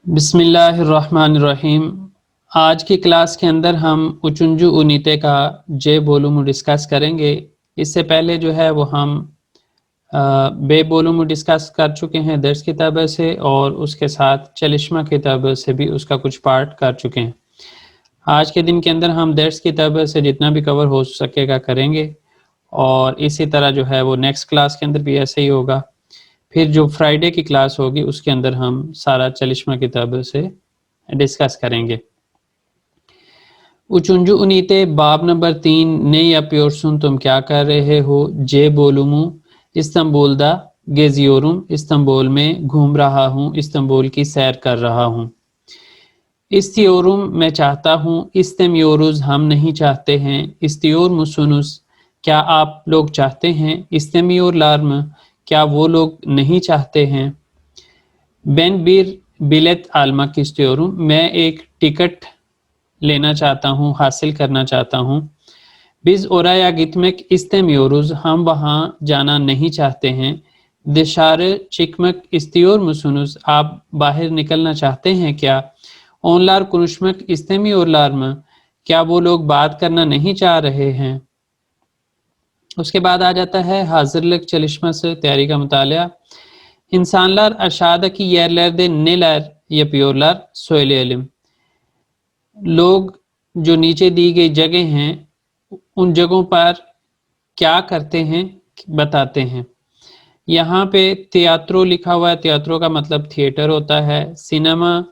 बिस्मिल्लाहिर्रहमानिर्रहीम। आज की क्लास के अंदर हम उचुंजु उनीते का जे वॉल्यूम डिस्कस करेंगे। इससे पहले जो है वो हम बे वॉल्यूम डिस्कस कर चुके हैं दर्स किताब से, और उसके साथ चलिश्मा किताब से भी उसका कुछ पार्ट कर चुके हैं। आज के दिन के अंदर हम दर्स किताब से जितना भी कवर हो सकेगा करेंगे, और इसी तरह जो है वो नेक्स्ट क्लास के अंदर भी ऐसे ही होगा। फिर जो फ्राइडे की क्लास होगी उसके अंदर हम सारा चलिश्मा किताब से डिस्कस करेंगे। उचुंजु उनीते बाब नंबर 3 ने yapıyorsun तुम क्या कर रहे हो। जे बोलूमू इस्तंबुल दा गेजियोरुम इस्तंबुल में घूम रहा हूँ, इस्तंबुल की सैर कर रहा हूँ। इस्तियोरुम मैं चाहता हूँ, इस्तेमियोरुज हम नहीं चाहते हैं, इस्तियोर मुसुनुस क्या आप लोग चाहते हैं, इस्तेमियोर लार्म क्या वो लोग नहीं चाहते हैं। बेन बीर बिलेट almak istiyorum मैं एक टिकट लेना चाहता हूँ, हासिल करना चाहता हूँ। Biz oraya gitmek istemiyoruz हम वहाँ जाना नहीं चाहते हैं। Dışarı çıkmak istiyor musunuz आप बाहर निकलना चाहते हैं क्या। Onlar konuşmak istemiyorlar mı क्या वो लोग बात करना नहीं चाह रहे हैं। उसके बाद आ जाता है hazırlık çalışması तैयारी का मुतालिया। İnsanlar aşağıdaki yerlerde neler yapıyorlar söyleyelim। लोग जो नीचे दी गई जगह हैं उन जगहों पर क्या करते हैं बताते हैं। यहाँ पे थिएट्रो लिखा हुआ है, थिएट्रो का मतलब थिएटर होता है। सिनेमा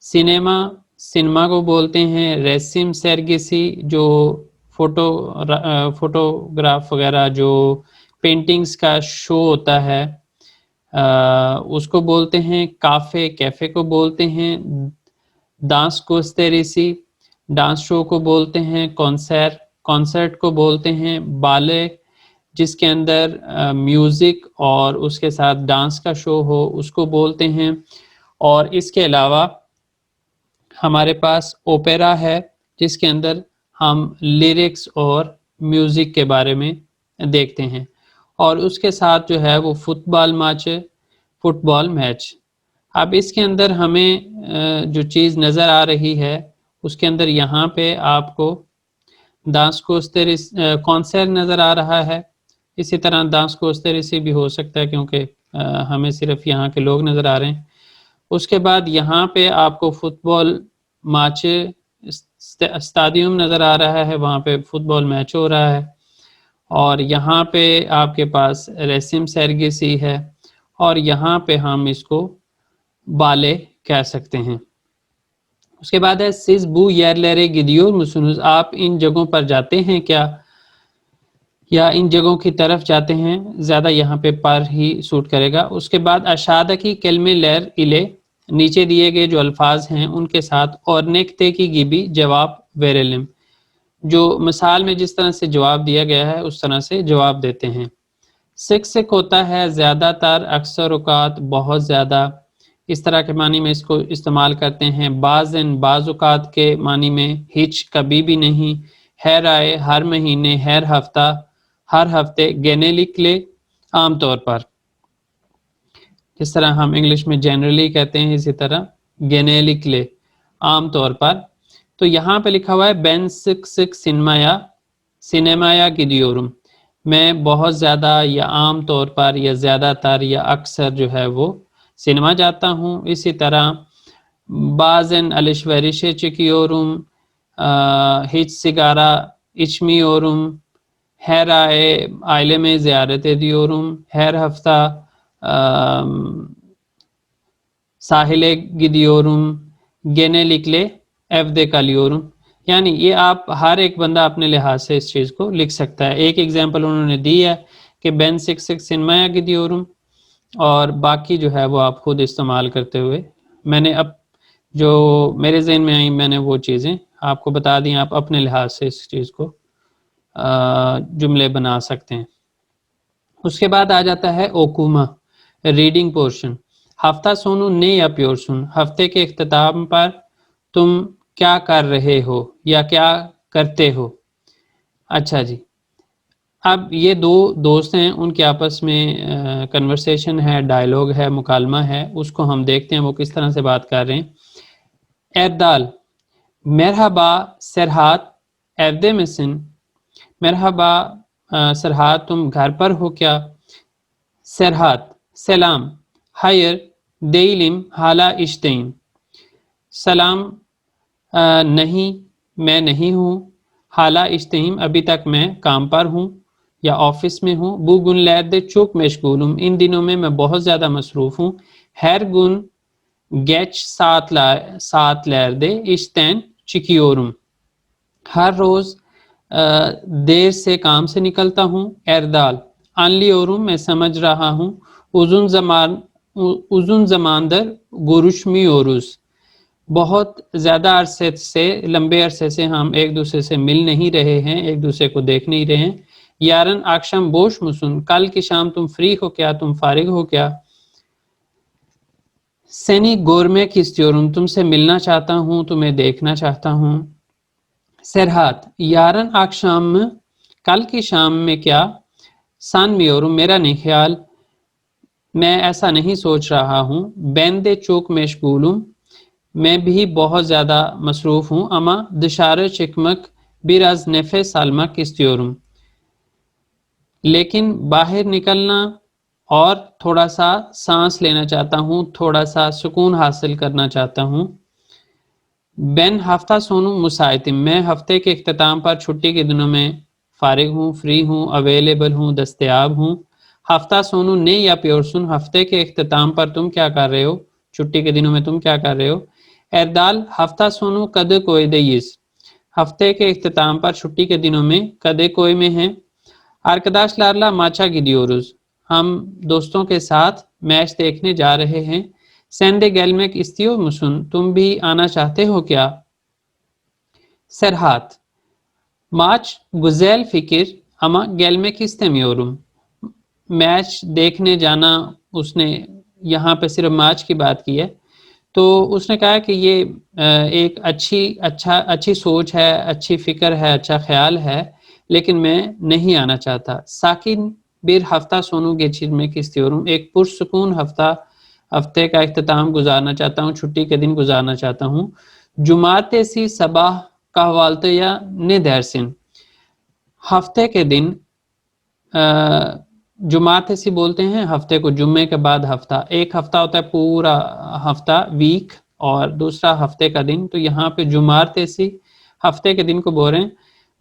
सिनेमा सिनेमा को बोलते हैं। रेसिम सरगिसी जो फोटोग्राफ वगैरह जो पेंटिंग्स का शो होता है उसको बोलते हैं। काफ़े कैफ़े को बोलते हैं। डांस कोस्टेरिसी डांस शो को बोलते हैं। कॉन्सर्ट को बोलते हैं। बाले जिसके अंदर म्यूज़िक और उसके साथ डांस का शो हो उसको बोलते हैं। और इसके अलावा हमारे पास ओपेरा है जिसके अंदर हम लिरिक्स और म्यूज़िक के बारे में देखते हैं। और उसके साथ जो है वो फुटबॉल मैच। अब इसके अंदर हमें जो चीज़ नज़र आ रही है उसके अंदर यहाँ पे आपको दांस कोस्टेरिस कॉन्सर्ट नज़र आ रहा है। इसी तरह दांस कोस्टेरिसी भी हो सकता है क्योंकि हमें सिर्फ यहाँ के लोग नज़र आ रहे हैं। उसके बाद यहाँ पे आपको फुटबॉल मैच स्टेडियम नज़र आ रहा है, वहाँ पे फुटबॉल मैच हो रहा है। और यहाँ पे आपके पास रेसिम सरगिसी है, और यहाँ पे हम इसको बाले कह सकते हैं। उसके बाद है सिज बू yerlere gidiyor musunuz आप इन जगहों पर जाते हैं क्या, या इन जगहों की तरफ जाते हैं। ज़्यादा यहाँ पे पर ही सूट करेगा। उसके बाद अशादकी केलमे लेर इले नीचे दिए गए जो अल्फाज हैं उनके साथ और नेकते की गिबी जवाब वेरेलिम जो मिसाल में जिस तरह से जवाब दिया गया है उस तरह से जवाब देते हैं। सिक होता है ज़्यादातर, अक्सर औकात, बहुत ज़्यादा, इस तरह के मानी में इसको इस्तेमाल करते हैं। बाज़ औकात के मानी में, हिच कभी भी नहीं, हर आए हर महीने, हर हफ्ता हर हफ्ते, गेनेलिकले आम तौर पर, जिस तरह हम इंग्लिश में जनरली कहते हैं इसी तरह गेनेलिकले आम तौर पर। तो यहाँ पे लिखा हुआ है बेन सिक सिनेमाया गिदियोरुम मैं बहुत ज़्यादा या आम तौर पर या ज़्यादातर या अक्सर जो है वो सिनेमा जाता हूँ। इसी तरह बाज़न अलिशवरिशे चिकियोरुम हिच सिगारा इचमियोरुम हर आए आइले में ज़ियारत दियोरुम हर हफ्ता साहिले गिदियोरुम गेनेलिकले एवदे कालियोरुम। यानी ये आप हर एक बंदा अपने लिहाज से इस चीज़ को लिख सकता है। एक एग्जांपल उन्होंने दी है कि बेन सिक सिनेमाया गिदियोरुम, और बाकी जो है वो आप खुद इस्तेमाल करते हुए मैंने अब जो मेरे ज़हन में आई मैंने वो चीज़ें आपको बता दी। आप अपने लिहाज से इस चीज़ को जुमले बना सकते हैं। उसके बाद आ जाता है ओकुमा रीडिंग पोर्शन। हफ्ता सोनू ने या प्योर सुन हफ्ते के इख्तिताम पर तुम क्या कर रहे हो या क्या करते हो। अच्छा जी, अब ये दो दोस्त हैं, उनके आपस में कन्वर्सेशन है, डायलॉग है, मुकालमा है, उसको हम देखते हैं वो किस तरह से बात कर रहे हैं। एरदाल, merhaba Serhat, evde misin? merhaba Serhat, तुम घर पर हो क्या? Serhat, selam, hayır, değilim, hala işteyim. सलाम, नहीं, मैं नहीं हूँ। हाला इश्तहीम, अभी तक मैं काम पर हूँ या ऑफिस में हूँ। बुगुन लैद चुक मशगूलुम, इन दिनों में मैं बहुत ज़्यादा मसरूफ़ हूँ। हैर गुन गेच सात लैरदे इश्तैन चिकियोरुम, हर रोज़ देर से काम से निकलता हूँ। एरदाल, अनलियोरुम, मैं समझ रहा हूँ। उजुन जमानदर गुरुशमी ओरुस, बहुत ज़्यादा अरसे से, लंबे अरसे से हम एक दूसरे से मिल नहीं रहे हैं, एक दूसरे को देख नहीं रहे हैं। यारन आक्षम बोश मुसुन, कल की शाम तुम फ्री हो क्या, तुम फारिग हो क्या? सेनी गोरमे किस्त्योरुम, तुमसे मिलना चाहता हूँ, तुम्हें देखना चाहता हूँ। सरहात, यारन आक्षाम, कल की शाम में क्या? सान मियोरुम, मेरा नहीं ख्याल, मैं ऐसा नहीं सोच रहा हूँ। बैंदे चोक मशगूलुम, मैं भी बहुत ज़्यादा मसरूफ़ हूँ। अमा दशार चिकमक बिराज नेफे सालमा किस्त्योरुम, लेकिन बाहर निकलना और थोड़ा सा सांस लेना चाहता हूँ, थोड़ा सा सुकून हासिल करना चाहता हूँ। बेन हफ्ता सोनू मुसाइतिम, मैं हफ्ते के इख्तिताम पर छुट्टी के दिनों में फारिग हूँ, फ्री हूँ, अवेलेबल हूँ, दस्तयाब हूँ। हफ्ता सोनू ने या प्योरसुन, हफ्ते के इख्तिताम पर तुम क्या कर रहे हो, छुट्टी के दिनों में तुम क्या कर रहे हो? एरदाल, हफ्ता सोनू कद कोई दईस, हफ्ते के इख्तिताम पर छुट्टी के दिनों में कदे कोई में हैं। आर्कदाश लारला माचा गिदियोरुस, हम दोस्तों के साथ मैच देखने जा रहे हैं। सेंडे गेलमेक इस्तियो मुसुन, तुम भी आना चाहते हो क्या? सरहात, माच गुजैल फिकिर अमा गेलमेक इस्तेमियोरुम, मैच देखने जाना, उसने यहाँ पे सिर्फ मैच की बात की है। तो उसने कहा कि ये एक अच्छी सोच है, अच्छी फ़िक्र है, अच्छा ख़्याल है, लेकिन मैं नहीं आना चाहता। साकिन बिर हफ्ता सोनू गेचिर में किस्तियोरुम, एक पुरसुकून हफ्ते का इख्तिताम गुजारना चाहता हूँ, छुट्टी के दिन गुजारना चाहता हूँ। जुमाते सी सबाह कहवालते या ने दरसिन, हफ्ते के दिन जुमात ऐसी बोलते हैं हफ्ते को, जुम्मे के बाद हफ्ता, एक हफ्ता होता है पूरा हफ्ता, वीक, और दूसरा हफ्ते का दिन। तो यहाँ पे जुमात ऐसी हफ्ते के दिन को बोल रहे हैं।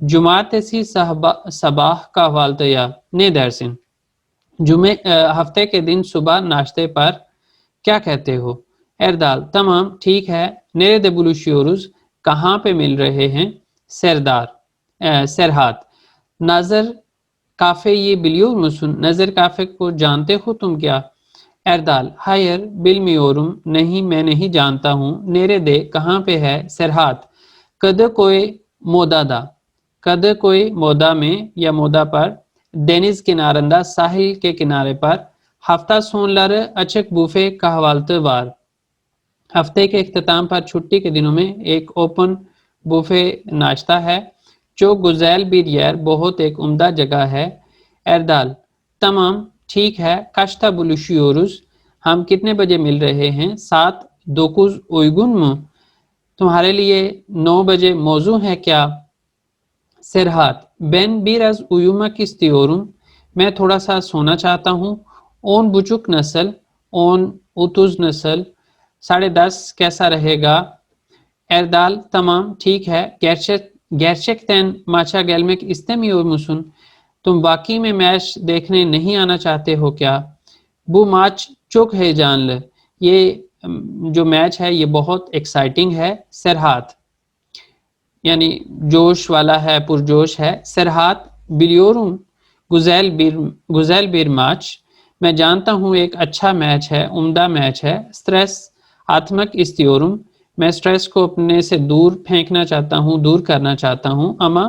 जुमात ऐसी सबाह का वालतया ने दरसिन, जुमे हफ्ते के दिन सुबह नाश्ते पर क्या कहते हो? एरदाल, तमाम ठीक है। नेरे दे बुलूशियोरुस, कहाँ पे मिल रहे हैं? सरहात, नाजर काफ़े ये बिलियो मुसुन, नज़र काफ़े को जानते हो तुम क्या? एरदाल, हायर बिल मियोरुम, नहीं मैं नहीं जानता हूँ। नेरे दे, कहाँ पे है? सरहात, कद कोई मोदादा, कद कोई मोदा में या मोदा पर, डेनिज किनारंदा, साहिल के किनारे पर। हफ्ता सोनलर अचक बूफे कहवालते वार, हफ्ते के इख्तिताम पर छुट्टी के दिनों में एक ओपन बुफे नाश्ता है। जो गुजैल बिरियर, बहुत एक उम्दा जगह है। एरदाल, तमाम ठीक है। काश्ता बुलुशियोरुस, हम कितने बजे मिल रहे हैं? 7 दोकुज उइगुन, तुम्हारे लिए 9 बजे मौजू है क्या? सरहात, बेन बीरज उयुमा किस्तियोरुम, मैं थोड़ा सा सोना चाहता हूँ। ओन बुचुक नस्ल, ओन उतुज नस्ल, 10:30 कैसा रहेगा? एरदाल, तमाम ठीक है। gerçekten maça gelmek istemiyor musun, तुम वाकई में मैच देखने नहीं आना चाहते हो क्या? वो मैच çok heyecanlı, ये जो मैच है ये बहुत एक्साइटिंग है। सरहात, यानी जोश वाला है, पुरजोश है। सरहात बिलियोरुम गुजैल बिर मैच, मैं जानता हूँ एक अच्छा मैच है, उम्दा मैच है। स्ट्रेस आत्मक इस्तियोरुम, मैं स्ट्रेस को अपने से दूर फेंकना चाहता हूँ, दूर करना चाहता हूँ। अमा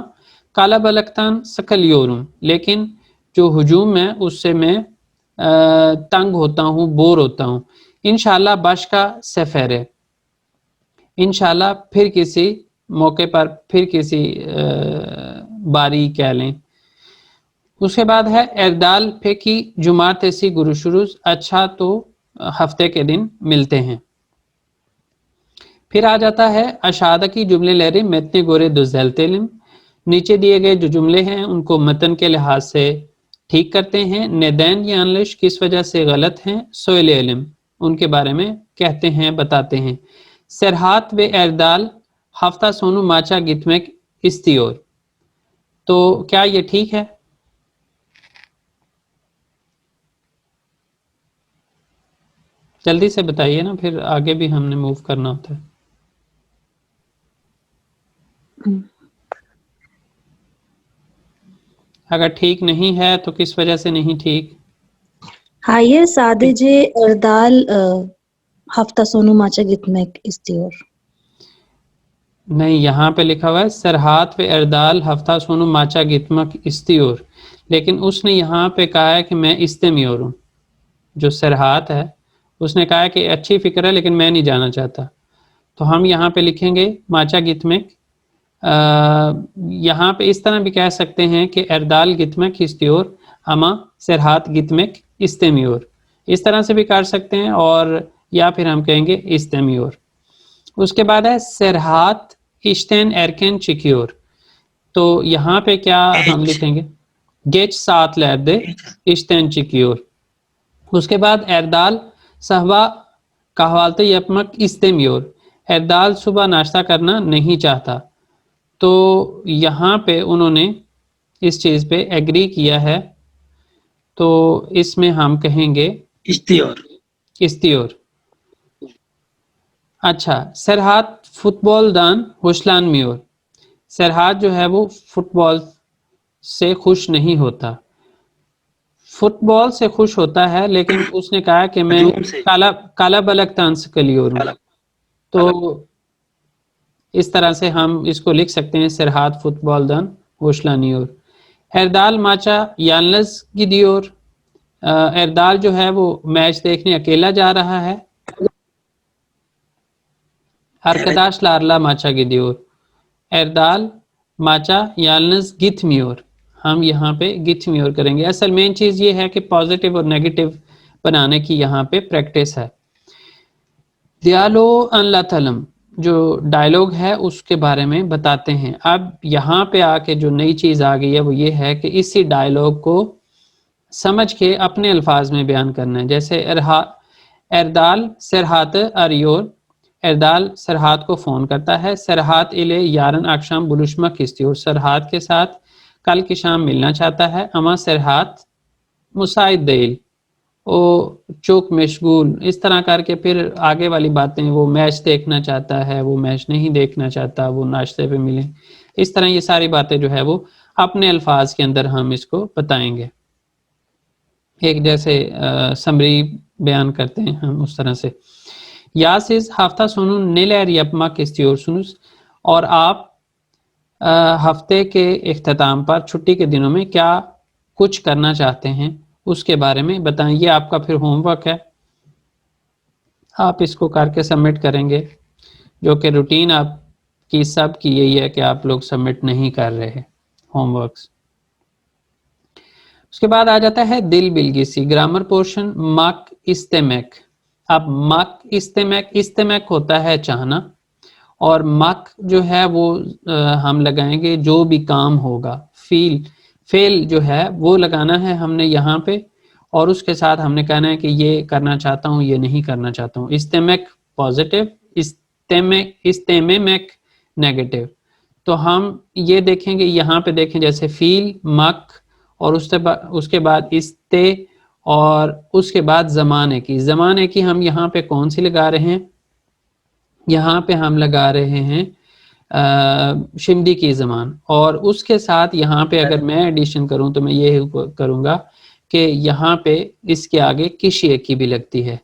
काला बलकतान सकलियोरुम, लेकिन जो हुजूम है उससे मैं तंग होता हूँ, बोर होता हूँ। इंशाल्लाह बाश का सफ़र, इंशाल्लाह फिर किसी मौके पर, फिर किसी बारी कह लें। उसके बाद है एरदाल फेकी जुमात ऐसी गुरुशुरुज, अच्छा तो हफ्ते के दिन मिलते हैं। फिर आ जाता है अशादा की जुमले लहरे मतने गोरे दुजलतेलिम, नीचे दिए गए जो जुमले हैं उनको मतन के लिहाज से ठीक करते हैं। नेदैन या अनलिश किस वजह से गलत हैं, सोयल इल्म उनके बारे में कहते हैं, बताते हैं। सरहात व एरदाल हफ्ता सोनू माचा गितमेक इस्तियोर, तो क्या ये ठीक है? जल्दी से बताइए ना, फिर आगे भी हमने मूव करना होता है। अगर ठीक नहीं है तो किस वजह से नहीं ठीक? हाँ, ये सादे जे एरदाल hafta sonu maça gitmek istiyor. नहीं, यहाँ पे लिखा हुआ है सरहात व एरदाल हफ्ता सोनू माचा गितमक इस्तियोर, लेकिन उसने यहाँ पे कहा है कि मैं इस्तेमियोर हूँ। जो सरहात है उसने कहा है कि अच्छी फिक्र है लेकिन मैं नहीं जाना चाहता, तो हम यहाँ पे लिखेंगे माचा गितमक। यहाँ पे इस तरह भी कह सकते हैं कि एरदाल गितमक इस्तियोर अमा सरहात गितमक इस्तेमियोर, इस तरह से भी कर सकते हैं, और या फिर हम कहेंगे इस्तेमियोर। उसके बाद है सरहात इश्तेन एरकेन चिक्योर, तो यहाँ पे क्या हम लिखेंगे? गेच सात लैदे इश्तेन चिक्योर। उसके बाद एरदाल सहवा कहवालते यपमक इस्तेमियोर, एरदाल सुबह नाश्ता करना नहीं चाहता, तो यहाँ पे उन्होंने इस चीज़ पे एग्री किया है, तो इसमें हम कहेंगे इस्तियोर। इस्तियोर। अच्छा, सरहात फुटबॉल दान होशलान मियोर, सरहात जो है वो फुटबॉल से खुश नहीं होता, फुटबॉल से खुश होता है लेकिन उसने कहा कि मैं काला काला बलक तांस कलियोर हूँ, तो इस तरह से हम इसको लिख सकते हैं सरहात फुटबॉल दान होशलानियोर। एरदाल माचा यानलस गिदियोर, एरदाल जो है वो मैच देखने अकेला जा रहा है। अरकदाश लारला माचा गिदियोर, एरदाल माचा यालनस गिथमियोर, हम यहाँ पे गिथमियोर करेंगे। असल मेन चीज़ ये है कि पॉजिटिव और नेगेटिव बनाने की यहाँ पे प्रैक्टिस है। दियालो अनला तलम जो डायलॉग है उसके बारे में बताते हैं। अब यहाँ पे आके जो नई चीज़ आ गई है वो ये है कि इसी डायलॉग को समझ के अपने अल्फाज में बयान करना है। जैसे एरदाल सरहात अरियोर, एरदाल सरहात को फ़ोन करता है। सरहात इले यारन अक्षाम बुलुश्मा किस्तियोर, सरहात के साथ कल की शाम मिलना चाहता है। अमा सरहात मुसाइद दिल ओ चौक मशगूल, इस तरह करके फिर आगे वाली बातें, वो मैच देखना चाहता है, वो मैच नहीं देखना चाहता, वो नाश्ते पे मिले, इस तरह ये सारी बातें जो है वो अपने अल्फाज के अंदर हम इसको बताएंगे। एक जैसे समरी बयान करते हैं हम उस तरह से। यासिस हफ्ता सुनु नीलर यपमा किस्तियोर सुनुस, और आप हफ्ते के इख्तिताम पर छुट्टी के दिनों में क्या कुछ करना चाहते हैं उसके बारे में बताएं। ये आपका फिर होमवर्क है, आप इसको करके सबमिट करेंगे, जो कि रूटीन आपकी सब की यही है कि आप लोग सबमिट नहीं कर रहे होमवर्क्स। उसके बाद आ जाता है दिल बिलगिसी, ग्रामर पोर्शन मक इस्तेमक। अब मक इस्तेमक, इस्तेमक होता है चाहना, और मक जो है वो हम लगाएंगे जो भी काम होगा, फेल जो है वो लगाना है हमने यहाँ पे, और उसके साथ हमने कहना है कि ये करना चाहता हूँ, ये नहीं करना चाहता हूँ। इस्तेमक पॉजिटिव, इस्तेमेक नेगेटिव। तो हम ये देखेंगे यहाँ पे, देखें जैसे फील मक, और उसके बाद इस्ते, और उसके बाद ज़माने की हम यहाँ पे कौन सी लगा रहे हैं? यहाँ पे हम लगा रहे हैं शिमदी की ज़मान, और उसके साथ यहाँ पे अगर मैं एडिशन करूँ तो मैं ये करूँगा कि यहाँ पे इसके आगे किसी एक की भी लगती है,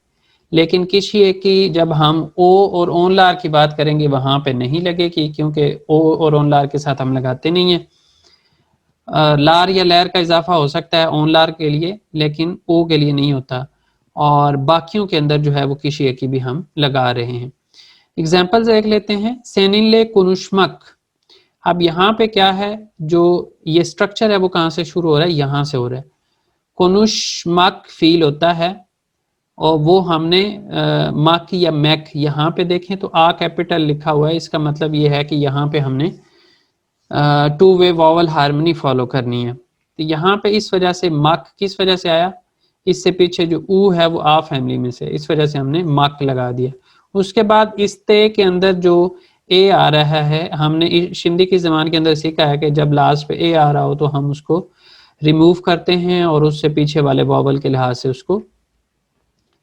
लेकिन किसी एक की जब हम ओ और ओनलार की बात करेंगे वहाँ पे नहीं लगेगी, क्योंकि ओ और ओनलार के साथ हम लगाते नहीं हैं। लार या लैर का इजाफा हो सकता है ओनलार के लिए, लेकिन ओ के लिए नहीं होता, और बाकियों के अंदर जो है वो किसी एक की भी हम लगा रहे हैं। एग्जाम्पल देख लेते हैं। सेनिले कुनुष्मक, अब यहाँ पे क्या है, जो ये स्ट्रक्चर है वो कहाँ से शुरू हो रहा है, यहाँ से हो रहा है। कोनुशमक फील होता है और वो हमने मक या मैक, यहाँ पे देखें तो आ कैपिटल लिखा हुआ है, इसका मतलब ये है कि यहाँ पे हमने two way vowel harmony follow करनी है। तो यहाँ पे इस वजह से मक किस वजह से आया, इससे पीछे जो ऊ है वो आ फैमिली में से, इस वजह से हमने मक लगा दिया। उसके बाद इस ते के अंदर जो ए आ रहा है, हमने शिंदी की ज़बान के अंदर सीखा है कि जब लास्ट पे ए आ रहा हो तो हम उसको रिमूव करते हैं और उससे पीछे वाले वॉवल के लिहाज से उसको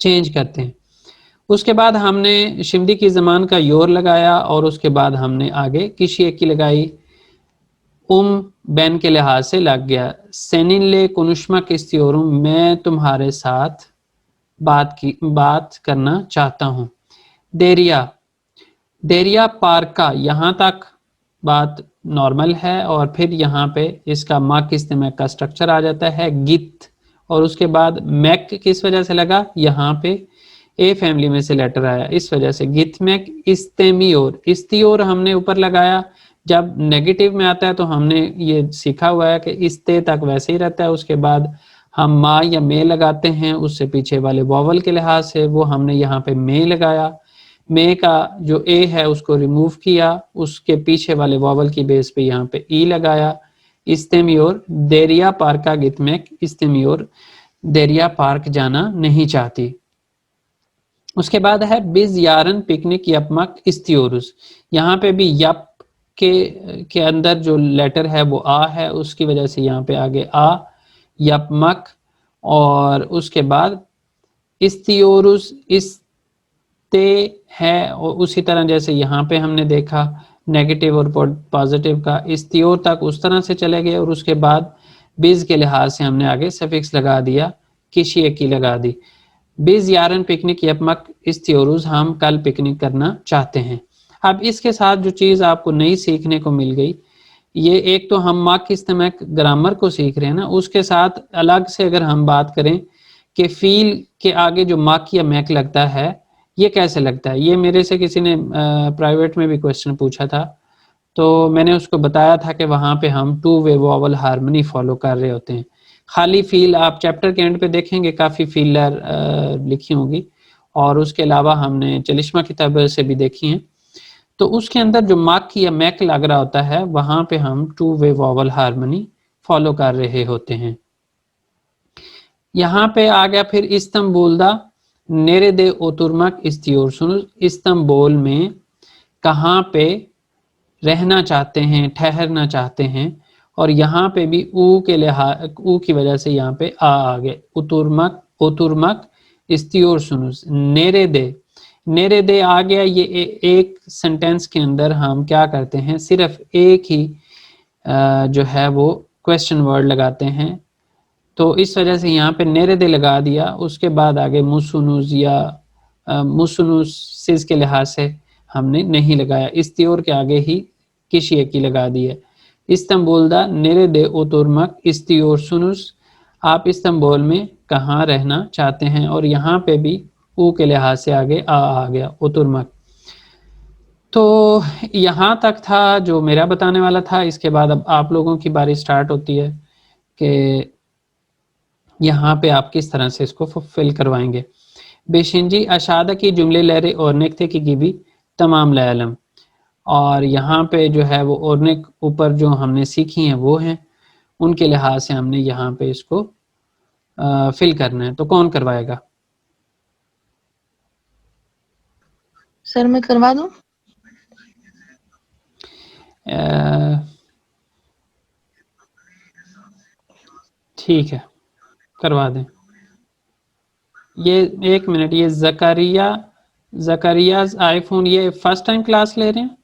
चेंज करते हैं। उसके बाद हमने शिंदी की ज़बान का योर लगाया और उसके बाद हमने आगे किशी एक की लगाई, बैन के लिहाज से लग गया। सेनिन ले कुनुष्मा किस्तियोरुम, मैं तुम्हारे साथ बात करना चाहता हूँ। देरिया, देरिया पार्का, यहाँ तक बात नॉर्मल है और फिर यहाँ पे इसका मा किस्ते का स्ट्रक्चर आ जाता है गित, और उसके बाद मैक किस वजह से लगा, यहाँ पे ए फैमिली में से लेटर आया, इस वजह से गित मैक। इस्तेमियोर, इस्तियोर हमने ऊपर लगाया, जब नेगेटिव में आता है तो हमने ये सीखा हुआ है कि इस्ते तक वैसे ही रहता है, उसके बाद हम मा या मे लगाते हैं उससे पीछे वाले वॉवल के लिहाज से, वो हमने यहाँ पे मे लगाया। मे का जो ए है उसको रिमूव किया, उसके पीछे वाले वॉवल की बेस पे यहाँ पे ई लगाया। इस्तेमियोर, देरिया पार्का गितमेक, इस्तेमियोर देरिया पार्क जाना नहीं चाहती। उसके बाद है बिज यारन पिकनिक यपमक इस्तियोरुस, यहाँ पे भी यप के अंदर जो लेटर है वो आ है, उसकी वजह से यहाँ पे आगे आ यपमक, और उसके बाद इस्तियोरुस इस्ते है, और उसी तरह जैसे यहाँ पे हमने देखा नेगेटिव और पॉजिटिव का, इस्तियोर तक उस तरह से चले गए और उसके बाद बिज के लिहाज से हमने आगे सफिक्स लगा दिया, किशी एक की लगा दी। बिज यारन पिकनिक यपमक इस्तियोरुस, हम कल पिकनिक करना चाहते हैं। अब इसके साथ जो चीज़ आपको नई सीखने को मिल गई, ये एक तो हम मक इस्तेमाल ग्रामर को सीख रहे हैं ना, उसके साथ अलग से अगर हम बात करें कि फील के आगे जो मक या मैक लगता है ये कैसे लगता है। ये मेरे से किसी ने प्राइवेट में भी क्वेश्चन पूछा था, तो मैंने उसको बताया था कि वहाँ पे हम two way vowel harmony follow कर रहे होते हैं। खाली फील आप चैप्टर के एंड पे देखेंगे काफ़ी फीलर लिखी होंगी, और उसके अलावा हमने चलिश्मा किताब से भी देखी हैं, तो उसके अंदर जो मक या मैक लग रहा होता है वहाँ पे हम two way vowel harmony follow कर रहे होते हैं। यहाँ पे आ गया फिर इस्तंबुल दा नेरे दे ओतुर्मक इस्तियोर सुन, इस्तंबुल में कहाँ पे रहना चाहते हैं, ठहरना चाहते हैं, और यहाँ पे भी ऊ के लिहाज ऊ की वजह से यहाँ पे आ गए। उतुर्मक ओतुर्मक इस्तियोर सुनुस, नेरे दे आ गया। ये एक सेंटेंस के अंदर हम क्या करते हैं, सिर्फ एक ही जो है वो क्वेश्चन वर्ड लगाते हैं, तो इस वजह से यहाँ पे नेरे दे लगा दिया। उसके बाद आगे मुसुनुस या मुसुनुसिस के लिहाज से हमने नहीं लगाया, इस्तियोर के आगे ही किसी एक ही लगा दी है। इस्तंबुल दा नेरे दे ओतुर्मक इस्तियोर सुनुस, आप इस्तंबुल में कहाँ रहना चाहते हैं, और यहाँ पे भी ऊ के लिहाज से आगे आ गया ओतुर्मक। तो यहाँ तक था जो मेरा बताने वाला था। इसके बाद अब आप लोगों की बारी स्टार्ट होती है कि यहाँ पे आप किस तरह से इसको फुलफिल करवाएंगे। बेशिंजी अशादा की जुमले लहरे और नेकते की गिबी तमाम लैलम, और यहाँ पे जो है वो और ऊपर जो हमने सीखी हैं वो हैं, उनके लिहाज से हमने यहाँ पे इसको फिल करना है। तो कौन करवाएगा? सर मैं करवा दूं? ठीक है, करवा दें। ये एक मिनट, ये ज़करियाज आईफोन ये फर्स्ट टाइम क्लास ले रहे हैं?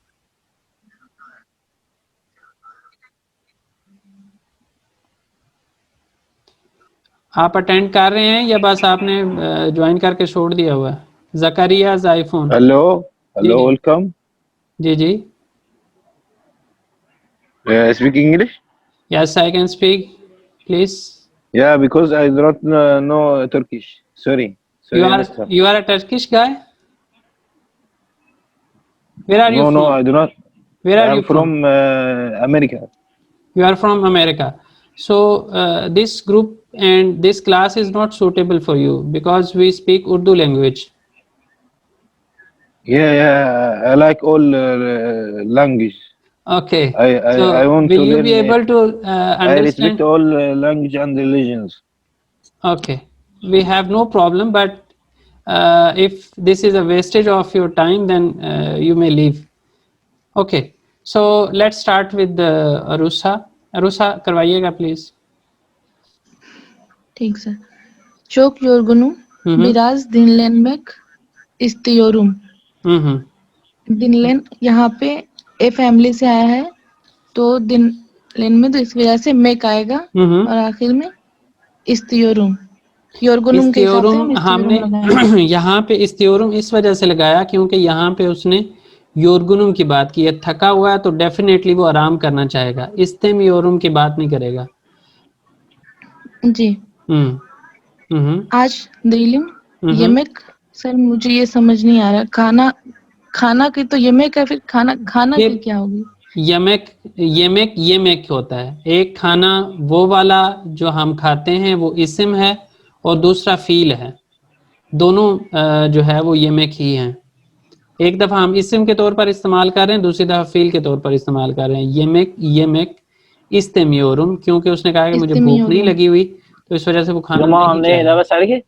आप अटेंड कर रहे हैं या बस आपने ज्वाइन करके छोड़ दिया हुआ है? Zakariya's iPhone. Hello hello, welcome. जी जी, Speak English? Yes I can speak please. Yeah, because I do not know Turkish. Sorry, mister. You are a Turkish guy? Where are you No, from? I do not. Where are I'm you from? from America. You are from America. So this group and this class is not suitable for you because we speak Urdu language. Yeah, I like all language. Okay. I So want will to you be learn. able to I respect understand? all language and religions. Okay. We have no problem, but if this is a wastage of your time, then you may leave. Okay. So let's start with Arusa. Arusa, करवाइएगा please. ठीक sir. Çok yorgunum. Biraz dinlenmek istiyorum. dinlen यहाँ पे a family से आया है तो dinlen में तो इस वजह से मेक आएगा और आखिर में इस्तियोरुम. योरगुनुम के हिसाब से हम इस्तियोरुम हमने इस्तियोरुम लगाएंगे. यहाँ पे इस्तियोरुम इस वजह से लगाया क्योंकि यहाँ पे उसने योरगुनुम की बात की है. थका हुआ है तो डेफिनेटली वो आराम करना चाहेगा. इस्तेमियोरुम की बात नहीं करेगा. जी. आज दिलिम येमेक. सर मुझे ये समझ नहीं आ रहा. खाना की तो येमेक है, फिर खाना की क्या होगी? येमेक होता है. एक खाना वो वाला जो हम खाते हैं वो इस्म है और दूसरा फील है. दोनों जो है वो येमेक ही हैं. एक दफ़ा हम इस्म के तौर पर इस्तेमाल कर रहे हैं, दूसरी दफ़ा फील के तौर पर इस्तेमाल कर रहे हैं. येमेक इस्तेमियोरुम क्योंकि उसने कहा कि मुझे भूख नहीं लगी हुई तो इस वजह से वो खाना नहीं चाहिए.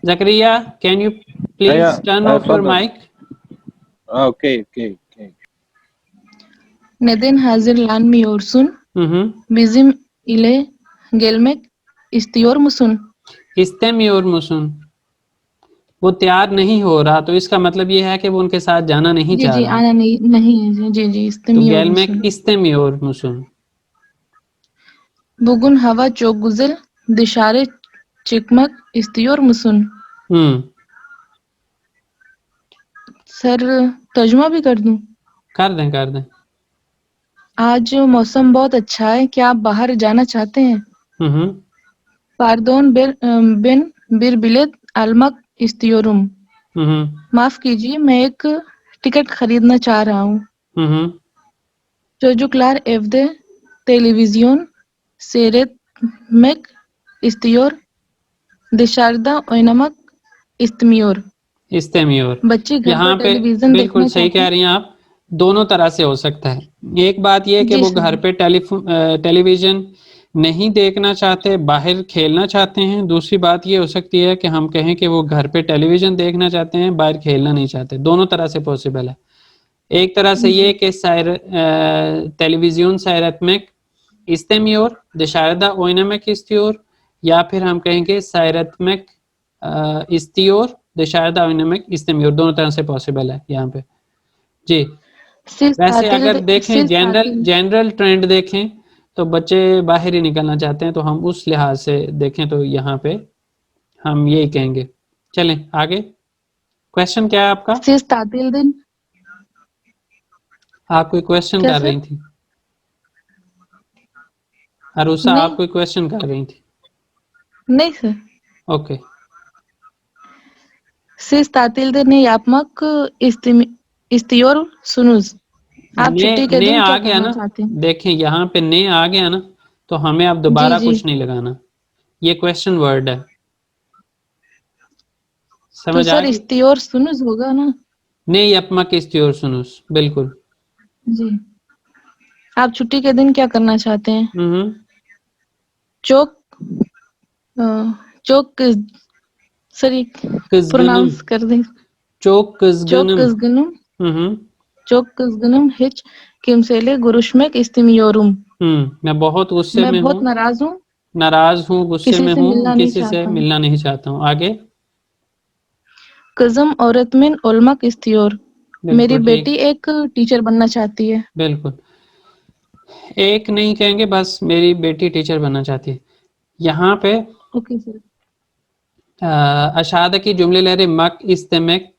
Zakaria, can you please turn off your mic? Okay. Neden hazırlanmıyorsun? Bizim ile gelmek istiyor musun? इस्तेमियोर मुसुन. वो तैयार नहीं हो रहा तो इसका मतलब ये है कि वो उनके साथ जाना नहीं चाह रहा. आना नहीं है. जी तो gelmek istemiyor musun? Bugün hava çok güzel. Dışarı çıkmak istiyor musun? Sir तर्जुमा भी कर दूं? कर दें. आज मौसम बहुत अच्छा है. क्या आप बाहर जाना चाहते हैं? Pardon ben bir bilet almak istiyorum. माफ कीजिए मैं एक टिकट खरीदना चाह रहा हूँ. Çocuklar evde televizyon seyretmek istiyor. Dışarıda oynamak istemiyor. बच्चे घर यहाँ पर पे टेलीविजन बिल्कुल देखना सही चाहते कह हैं. रही हैं आप. दोनों तरह से हो सकता है. एक बात यह है कि जी वो सर. घर पे टेलीविजन नहीं देखना चाहते, बाहर खेलना चाहते हैं. दूसरी बात ये हो सकती है कि हम कहें कि वो घर पे टेलीविजन देखना चाहते हैं, बाहर खेलना नहीं चाहते. दोनों तरह से पॉसिबल है. एक तरह से ये कि television seyretmek istemiyor, dışarıda oynamak istiyor, या फिर हम कहेंगे seyretmek istiyor, dışarıda oynamak istemiyor. दोनों तरह से पॉसिबल है यहाँ पे. जी. वैसे अगर देखें जनरल ट्रेंड देखें तो बच्चे बाहर ही निकलना चाहते हैं, तो हम उस लिहाज से देखें तो यहाँ पे हम यही कहेंगे. चलें आगे. क्वेश्चन क्या है आपका? आप कोई क्वेश्चन कर रही थी अरुषा? आप कोई क्वेश्चन कर रही थी? नहीं sir. Okay. Siz tatilde ne yapmak istiyorsunuz? आप छुट्टी के दिन क्या करना चाहते हैं? देखें यहाँ पे ने आ गया ना तो हमें अब दोबारा कुछ नहीं लगाना. ये क्वेश्चन वर्ड है. समझ आ गई? istiyorsunuz होगा ना. ने yapmak istiyorsunuz. बिल्कुल. जी. आप छुट्टी के दिन क्या करना चाहते हैं? çok sorry pronounce कर दें. Çok kızgınım. Çok kızgınım. Hiç kimseyle görüşmek istemiyorum. मैं बहुत गुस्से में मैं बहुत हूँ. नाराज हूँ. गुस्से में हूँ. किसी से मिलना नहीं चाहता हूँ. आगे. कज़म öğretmen olmak istiyor. मेरी बेटी एक टीचर बनना चाहती है. बिल्कुल. एक नहीं कहेंगे, बस मेरी बेटी टीचर बनना चाहती है. यहाँ पे okay sir. aşağıdaki cümleleri mak istemek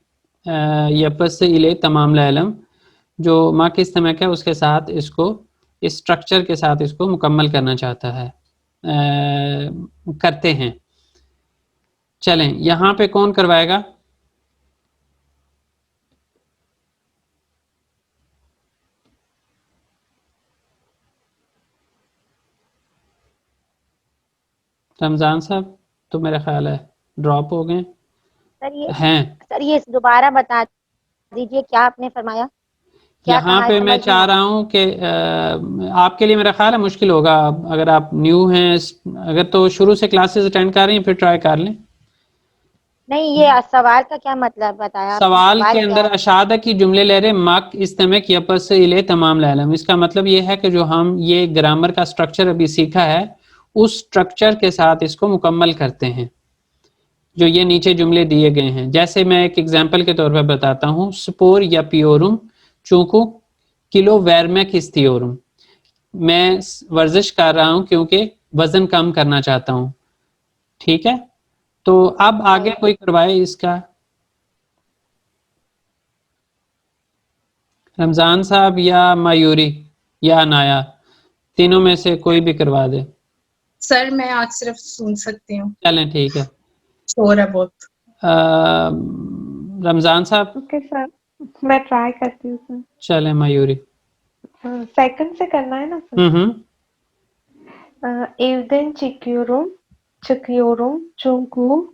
yapısı ile tamamlayalım. जो mak istemek है उसके साथ इसको इस स्ट्रक्चर के साथ इसको मुकम्मल करना चाहता है. करते हैं. चलें यहाँ पे कौन करवाएगा? रमजान साहब तो मेरा ख्याल है ड्रॉप हो गए हैं। सर ये दोबारा बता दीजिए क्या आपने फरमाया, क्या यहाँ कहा है, पे मैं समझ चाह रहा हूँ कि आपके लिए मेरा ख्याल है मुश्किल होगा अगर आप न्यू हैं, अगर तो शुरू से क्लासेस अटेंड कर रही हैं फिर ट्राई कर लें। नहीं, ये सवाल का क्या मतलब बताया आपने? सवाल के क्या अंदर है? अशादा की जुमले ले रहे मक इस्तमक यपस इले तमाम लैलम, इसका मतलब ये है कि जो हम ये ग्रामर का स्ट्रक्चर अभी सीखा है उस स्ट्रक्चर के साथ इसको मुकम्मल करते हैं जो ये नीचे जुमले दिए गए हैं। जैसे मैं एक एग्जांपल के तौर पर बताता हूँ, स्पोर या पियोरुम चूंकू किलो वैरमैक इस्तियोरुम, मैं वर्जिश कर रहा हूँ क्योंकि वजन कम करना चाहता हूँ। ठीक है, तो अब आगे कोई करवाए इसका। रमजान साहब या मयूरी या अनाया, तीनों में से कोई भी करवा दे। सर मैं आज सिर्फ सुन सकती हूँ। चलें ठीक है। शोर है बहुत। रमजान साहब। ओके सर, मैं ट्राई करती हूँ सर। चलें मयूरी। सेकंड से करना है ना sir? Evden çıkıyorum çünkü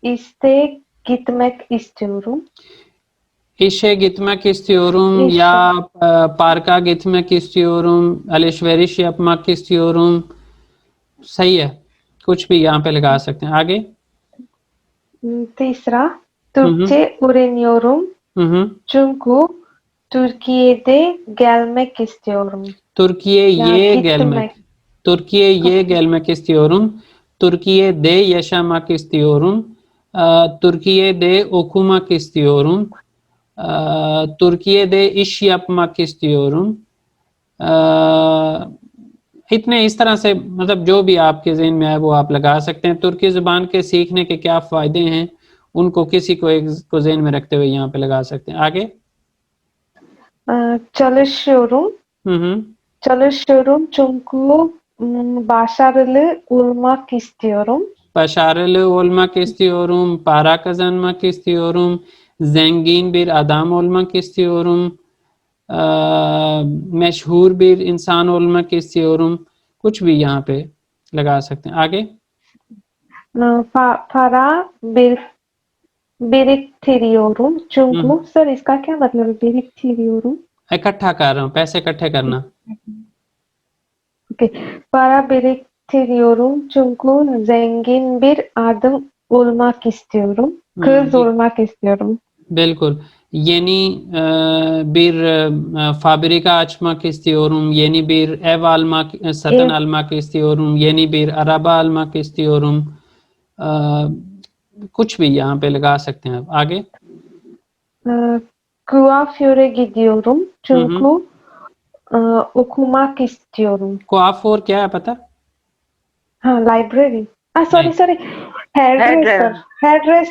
işte gitmek istiyorum. İşe gitmek istiyorum İşe. ya parka gitmek istiyorum, alışveriş yapmak istiyorum, सही है, कुछ भी यहाँ पे लगा सकते हैं। आगे तीसरा, Türkçe öğreniyorum çünkü Türkiye'de gelmek istiyorum. Türkiye'ye gelmek. Türkiye'ye gelmek istiyorum. Türkiye'de yaşamak istiyorum. Türkiye'de okumak istiyorum. Türkiye'de iş yapmak istiyorum. इतने इस तरह से मतलब जो भी आपके ज़हन में आए वो आप लगा सकते हैं। तुर्की ज़ुबान के सीखने के क्या फ़ायदे हैं उनको किसी को एक को ज़हन में रखते हुए यहाँ पे लगा सकते हैं। आगे Çalışıyorum. Çalışıyorum çünkü başarılı olmak istiyorum. Başarılı olmak istiyorum, para kazanmak istiyorum, zengin bir adam olmak istiyorum, मशहूर bir इंसान olmak istiyorum, कुछ भी यहाँ पे लगा सकते हैं। आगे para biriktiriyorum çünkü सर इसका क्या मतलब है biriktiriyorum? इकट्ठा कर रहा हूँ, पैसे इकट्ठे करना। Okay. Para biriktiriyorum çünkü zengin bir adam olmak istiyorum. Kız olmak istiyorum. बिल्कुल, yeni bir fabrika açmak istiyorum, yeni bir ev almak, satın almak istiyorum, yeni bir araba almak istiyorum, कुछ भी यहाँ पे लगा सकते हैं आप। आगे Kuaföre gidiyorum çünkü okumak istiyorum. कुआफोर क्या है पता? हाँ, लाइब्रेरी। Sorry hair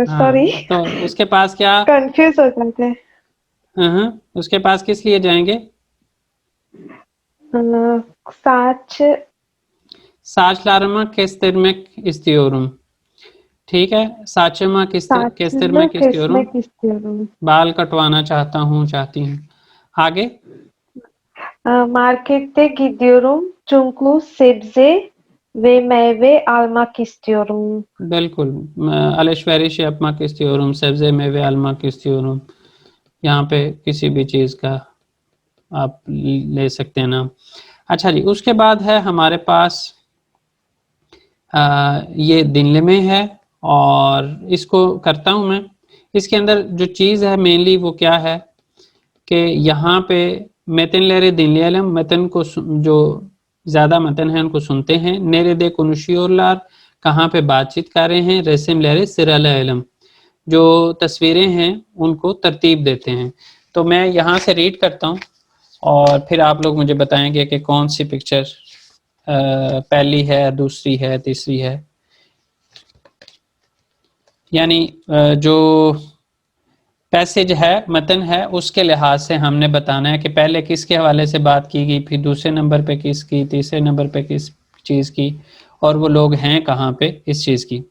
sorry. तो उसके पास क्या कंफ्यूज हो जाते हैं। उसके पास किस लिए जाएंगे? saçlarımı kestirmek istiyorum. ठीक है, saçımı kestirmek istiyorum, बाल कटवाना चाहता हूँ, चाहती हूँ। आगे markete gidiyorum çünkü sebze ve meyve almak istiyorum. बिल्कुल, alışveriş yapmak istiyorum, sebze meyve almak istiyorum। यहाँ पे किसी भी चीज़ का आप ले सकते हैं नाम। अच्छा जी, उसके बाद है हमारे पास ये दिनले में है और इसको करता हूँ मैं। इसके अंदर जो चीज़ है मेनली वो क्या है कि यहाँ पे मतन लेरे दिनलेलम, मतन को जो ज़्यादा मतन है उनको सुनते हैं। नेरे दे कुनुशियोरलार, कहाँ पे बातचीत कर रहे हैं। रेसिम लेरे सिरालम, जो तस्वीरें हैं उनको तरतीब देते हैं। तो मैं यहाँ से रीड करता हूँ और फिर आप लोग मुझे बताएंगे कि कौन सी पिक्चर पहली है, दूसरी है, तीसरी है। यानी जो पैसेज है, मतन है, उसके लिहाज से हमने बताना है कि पहले किसके हवाले से बात की गई, फिर दूसरे नंबर पे किसकी, तीसरे नंबर पे किस चीज़ की, और वो लोग हैं कहाँ पे इस चीज़ की।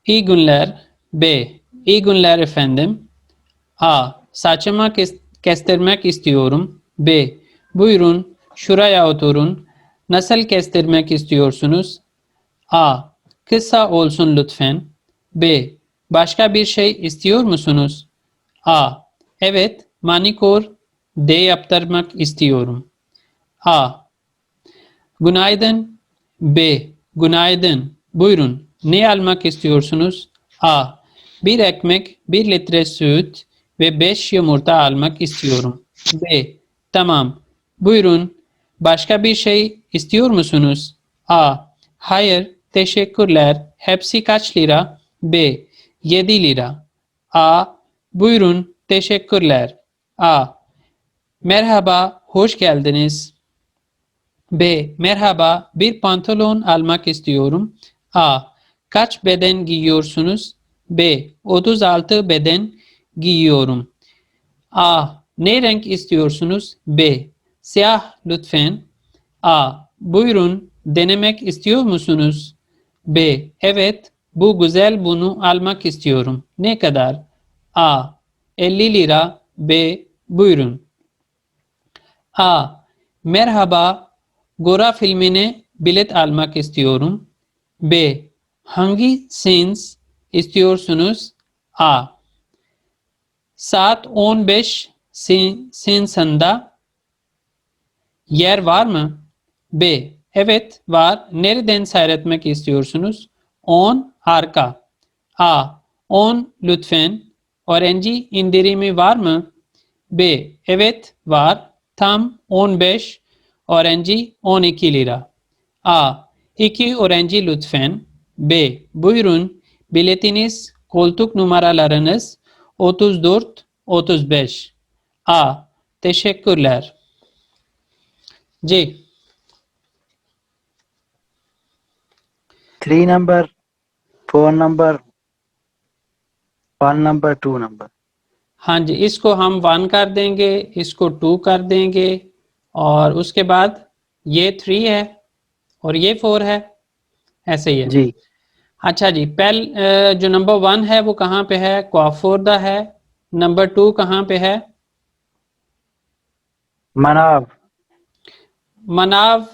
iyi günler. B. İyi günler efendim. A. Saçımı kestirmek istiyorum. B. Buyurun şuraya oturun. Nasıl kestirmek istiyorsunuz? A. Kısa olsun lütfen. B. Başka bir şey istiyor musunuz? A. Evet, manikür D yaptırmak istiyorum. A. Günaydın. B. Günaydın. Buyurun. Ne almak istiyorsunuz? A. Bir ekmek, 1 litre süt ve 5 yumurta almak istiyorum. B. Tamam. Buyurun. Başka bir şey istiyor musunuz? A. Hayır, teşekkürler. Hepsi kaç lira? B. 7 lira. A. Buyurun, teşekkürler. A. Merhaba, hoş geldiniz. B. Merhaba, bir pantolon almak istiyorum. A. Kaç beden giyiyorsunuz? B. 36 beden giyiyorum. A. Ne renk istiyorsunuz? B. Siyah lütfen. A. Buyurun, denemek istiyor musunuz? B. Evet, bu güzel, bunu almak istiyorum. Ne kadar? A. 50 lira. B. Buyurun. A. Merhaba, Gora filmine bilet almak istiyorum. B. Hangi seans istiyorsunuz? A. Saat 15 seansında yer var mı? B. Evet, var. Nereden seyretmek istiyorsunuz? 10 arka. A. 10 lütfen. Öğrenci indirimi var mı? B. Evet, var. Tam 15. Öğrenci 12 lira. A. 2 öğrenci lütfen. B. Buyurun. Biletiniz, koltuk numaralarınız 34, 35. A. Teşekkürler. C. 3 number, 4 number, 1 number, 2 number. हाँ जी, इसको हम 1 कर देंगे, इसको 2 कर देंगे और उसके बाद ये 3 है और ये 4 है, ऐसे ही है जी। अच्छा जी, जो नंबर 1 है वो कहाँ पे है? क्वाफोर्दा है। नंबर 2 कहाँ पे है? मनाव। मनाव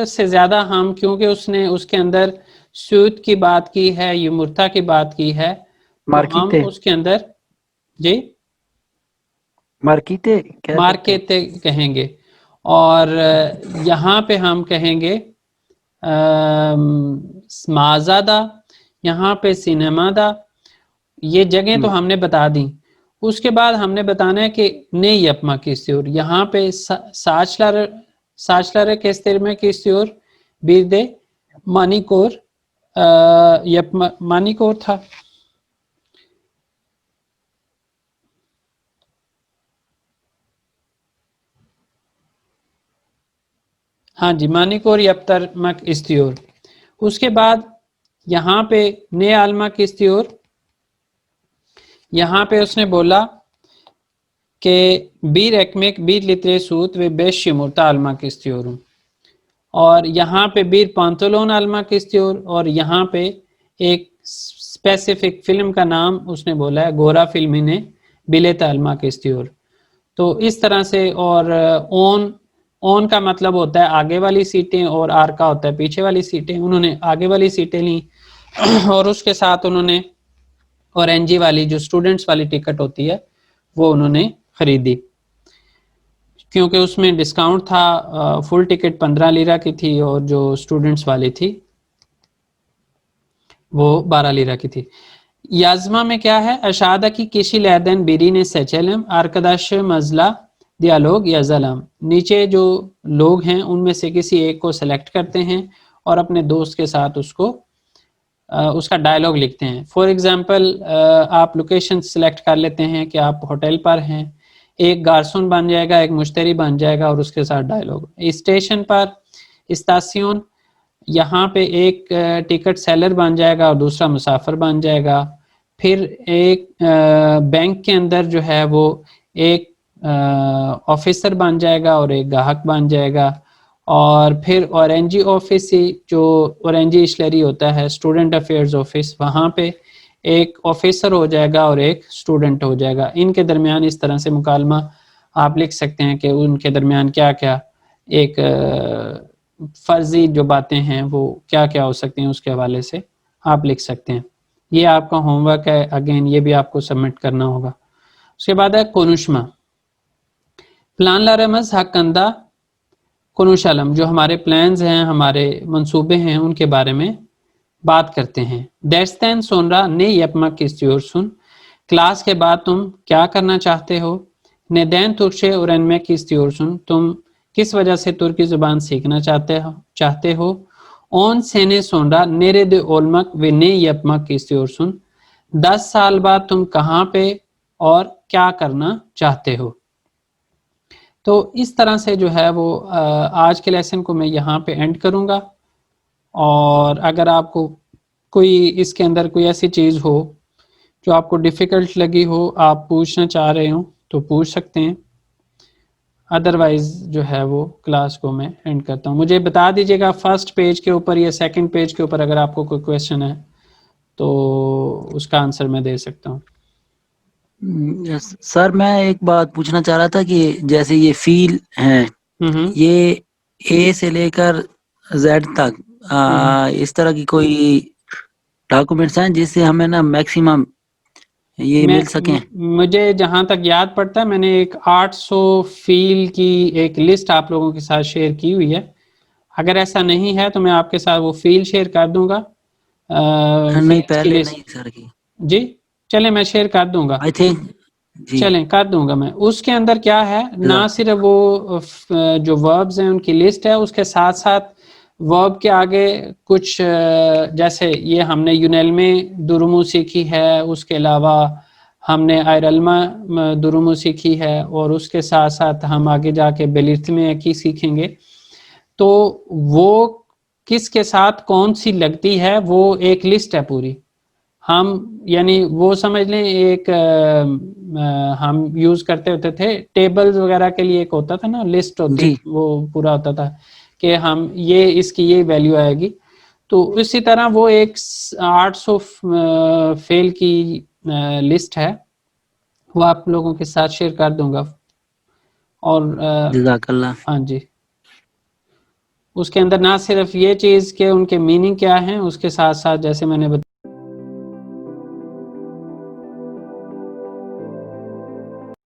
से ज्यादा हम, क्योंकि उसने उसके अंदर सूत की बात की है, युमुर्ता की बात की है, तो हम उसके अंदर जी मार्केते कहेंगे और यहाँ पे हम कहेंगे माज़ादा, यहाँ पे सिनेमादा। ये जगह तो हमने बता दी। उसके बाद हमने बताना है कि ne yapmak istiyor। यहाँ पे saçları kestirmek istiyor, bir de manikür manikür था। हाँ जी, manikür yaptırmak istiyor। उसके बाद यहाँ पे ne almak istiyor, यहाँ पे उसने बोला कि bir ekmek, 1 litre süt ve 5 yumurta almak istiyorum। और यहाँ पे bir pantolon almak istiyor और यहाँ पे एक स्पेसिफिक फिल्म का नाम उसने बोला है, गोरा फिल्मिने bilet almak istiyor। तो इस तरह से, और ऑन का मतलब होता है आगे वाली सीटें और आर का होता है पीछे वाली सीटें। उन्होंने आगे वाली सीटें ली और उसके साथ उन्होंने ऑरेंजी वाली जो स्टूडेंट्स वाली टिकट होती है वो उन्होंने खरीदी, क्योंकि उसमें डिस्काउंट था। फुल टिकट 15 लिरा की थी और जो स्टूडेंट्स वाली थी वो 12 लिरा की थी। याजमा में क्या है? aşağıdaki kişilerden birini seçelim, arkadaşı मजला दियालोग या जलम। नीचे जो लोग हैं उनमें से किसी एक को सेलेक्ट करते हैं और अपने दोस्त के साथ उसका डायलॉग लिखते हैं। फॉर एग्जांपल आप लोकेशन सेलेक्ट कर लेते हैं कि आप होटल पर हैं, एक गार्सोन बन जाएगा, एक मुश्तरी बन जाएगा और उसके साथ डायलॉग। स्टेशन पर स्टेशन, यहाँ पे एक टिकट सेलर बन जाएगा और दूसरा मुसाफिर बन जाएगा। फिर एक बैंक के अंदर जो है वो एक ऑफिसर बन जाएगा और एक गाहक बन जाएगा। और फिर ऑरेंजी ऑफिस, जो ऑरेंजी इशलरी होता है, स्टूडेंट अफेयर्स ऑफिस, वहाँ पे एक ऑफिसर हो जाएगा और एक स्टूडेंट हो जाएगा। इनके दरमियान इस तरह से मुकालमा आप लिख सकते हैं कि उनके दरमियान क्या क्या एक फर्जी जो बातें हैं वो क्या क्या हो सकती हैं उसके हवाले से आप लिख सकते हैं। ये आपका होमवर्क है, अगेन ये भी आपको सबमिट करना होगा। उसके बाद है कोनुशमा, प्लानलारमस हकंदा कोनुशालम, जो हमारे प्लान्स हैं, हमारे मंसूबे हैं, उनके बारे में बात करते हैं। डेस्टैन सोनरा ने यपमा किस्तियोर सुन, क्लास के बाद तुम क्या करना चाहते हो। नेदैन तुर्शे और एनमे किस्तियोर सुन, तुम किस वजह से तुर्की जुबान सीखना चाहते हो। ऑन सेने सोनरा नेरे दे ओलमक वे ने यपमा किस्तियोर सुन, 10 साल बाद तुम कहाँ पे और क्या करना चाहते हो। तो इस तरह से जो है वो आज के लेसन को मैं यहाँ पे एंड करूँगा। और अगर आपको कोई इसके अंदर कोई ऐसी चीज़ हो जो आपको डिफ़िकल्ट लगी हो, आप पूछना चाह रहे हो तो पूछ सकते हैं, अदरवाइज जो है वो क्लास को मैं एंड करता हूँ। मुझे बता दीजिएगा फर्स्ट पेज के ऊपर या सेकंड पेज के ऊपर अगर आपको कोई क्वेश्चन है तो उसका आंसर मैं दे सकता हूँ। सर मैं एक बात पूछना चाह रहा था कि जैसे ये फील है, ये ए से लेकर जेड तक इस तरह की कोई डॉक्यूमेंट्स हैं जिससे हमें ना मैक्सिमम ये मिल सकें। मुझे जहाँ तक याद पड़ता है मैंने एक 800 फील की एक लिस्ट आप लोगों के साथ शेयर की हुई है। अगर ऐसा नहीं है तो मैं आपके साथ वो फील शेयर कर दूंगा। नहीं पहले नहीं सर की जी, चले मैं शेयर कर दूंगा, आई थिंक चलें कर दूंगा मैं। उसके अंदर क्या है, ना सिर्फ वो जो वर्ब्स हैं उनकी लिस्ट है, उसके साथ साथ वर्ब के आगे कुछ जैसे ये हमने यूनेल्मे दुरुमु सीखी है, उसके अलावा हमने आयरल्मा दुरुमु सीखी है, और उसके साथ साथ हम आगे जाके बेलिर्थमे की सीखेंगे। तो वो किसके साथ कौन सी लगती है वो एक लिस्ट है पूरी। हम यानी वो समझ लें एक हम यूज करते होते थे टेबल्स वगैरह के लिए, एक होता था ना लिस्ट होती, वो पूरा होता था कि हम ये इसकी ये वैल्यू आएगी। तो इसी तरह वो एक 800 फेल की लिस्ट है, वो आप लोगों के साथ शेयर कर दूंगा। और हाँ जी, उसके अंदर ना सिर्फ ये चीज़ के उनके मीनिंग क्या हैं, उसके साथ साथ जैसे मैंने